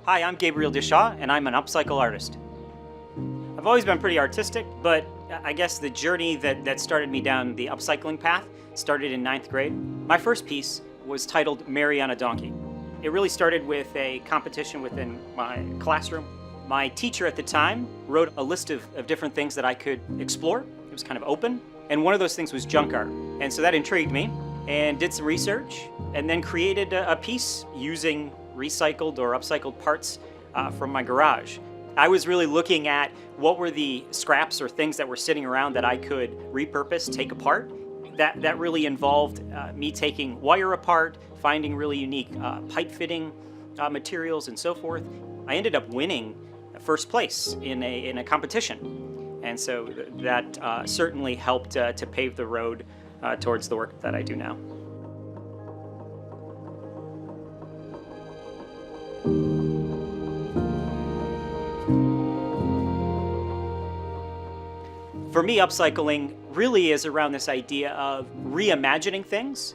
Hi, I'm Gabriel Dishaw, and I'm an upcycle artist. I've always been pretty artistic, but I guess the journey that started me down the upcycling path started in 9th grade. My first piece was titled Mary on a Donkey. It really started with a competition within my classroom. My teacher at the time wrote a list of different things that I could explore. It was kind of open, and one of those things was junk art. And so that intrigued me, and did some research, and then created a piece using recycled or upcycled parts from my garage. I was really looking at what were the scraps or things that were sitting around that I could repurpose, take apart. That really involved me taking wire apart, finding really unique pipe fitting materials and so forth. I ended up winning first place in a competition. And so that certainly helped to pave the road towards the work that I do now. For me, upcycling really is around this idea of reimagining things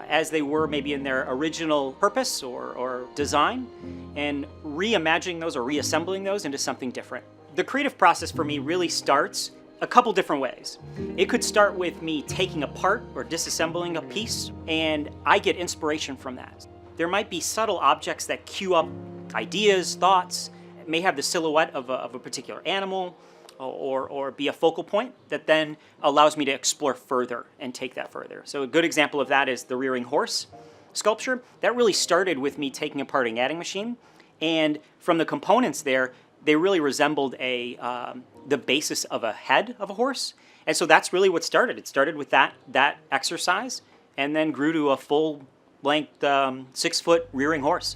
as they were maybe in their original purpose or design, and reimagining those or reassembling those into something different. The creative process for me really starts a couple different ways. It could start with me taking apart or disassembling a piece, and I get inspiration from that. There might be subtle objects that cue up ideas, thoughts. It may have the silhouette of a particular animal, or be a focal point that then allows me to explore further and take that further. So a good example of that is the rearing horse sculpture. That really started with me taking apart an adding machine, and from the components there, they really resembled the basis of a head of a horse. And so that's really what started. It started with that exercise, and then grew to a full-length 6-foot rearing horse.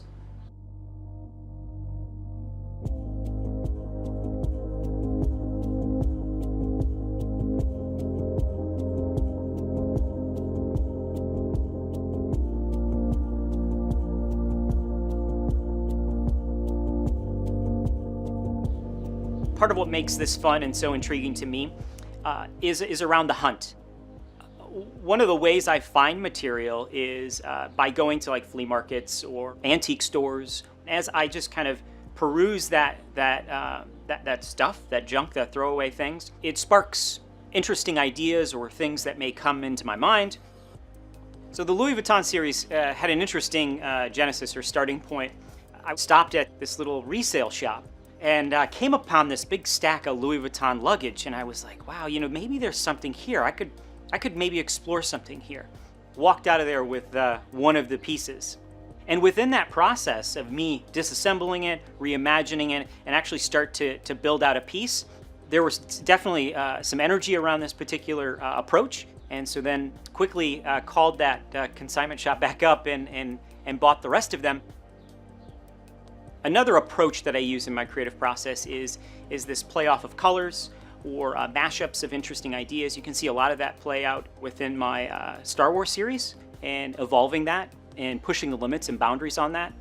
Part of what makes this fun and so intriguing to me is around the hunt. One of the ways I find material is by going to like flea markets or antique stores. As I just kind of peruse that stuff, that junk, that throwaway things, it sparks interesting ideas or things that may come into my mind. So the Louis Vuitton series had an interesting genesis or starting point. I stopped at this little resale shop and came upon this big stack of Louis Vuitton luggage, and I was like, wow, maybe there's something here. I could maybe explore something here. Walked out of there with one of the pieces. And within that process of me disassembling it, reimagining it, and actually start to build out a piece, there was definitely some energy around this particular approach. And so then quickly called that consignment shop back up and bought the rest of them. Another approach that I use in my creative process is this play-off of colors or mashups of interesting ideas. You can see a lot of that play out within my Star Wars series, and evolving that and pushing the limits and boundaries on that.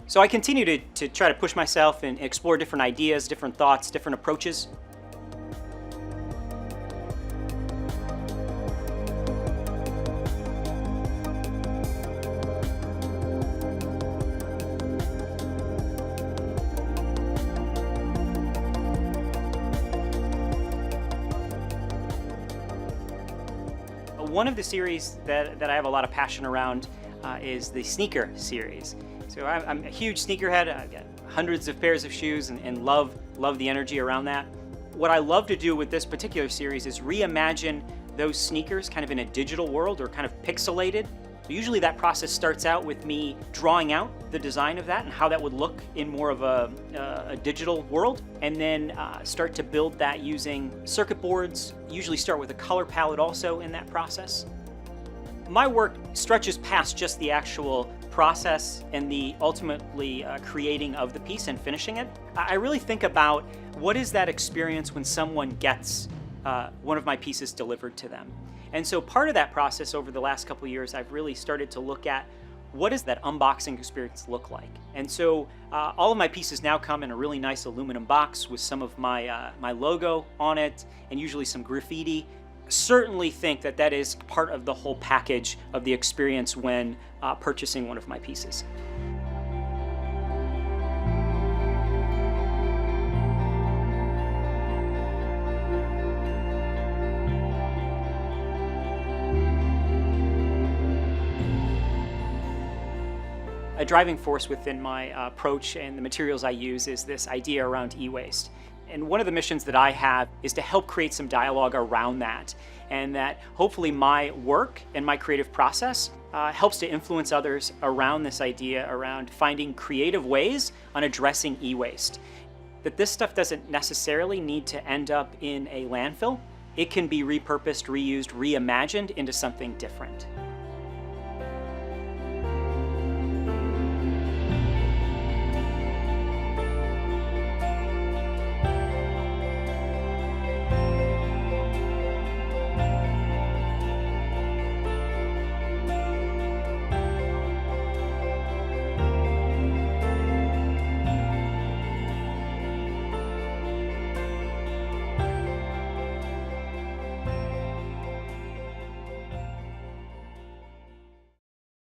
So I continue to try to push myself and explore different ideas, different thoughts, different approaches. One of the series that I have a lot of passion around is the sneaker series. So I'm a huge sneakerhead. I've got hundreds of pairs of shoes and love the energy around that. What I love to do with this particular series is reimagine those sneakers kind of in a digital world or kind of pixelated. Usually that process starts out with me drawing out the design of that and how that would look in more of a digital world, and then start to build that using circuit boards. Usually start with a color palette also in that process. My work stretches past just the actual process and the ultimately creating of the piece and finishing it. I really think about what is that experience when someone gets one of my pieces delivered to them. And so part of that process over the last couple of years, I've really started to look at what does that unboxing experience look like. And so all of my pieces now come in a really nice aluminum box with some of my logo on it, and usually some graffiti. Certainly think that that is part of the whole package of the experience when purchasing one of my pieces. A driving force within my approach and the materials I use is this idea around e-waste. And one of the missions that I have is to help create some dialogue around that, and that hopefully my work and my creative process helps to influence others around this idea around finding creative ways on addressing e-waste. That this stuff doesn't necessarily need to end up in a landfill. It can be repurposed, reused, reimagined into something different.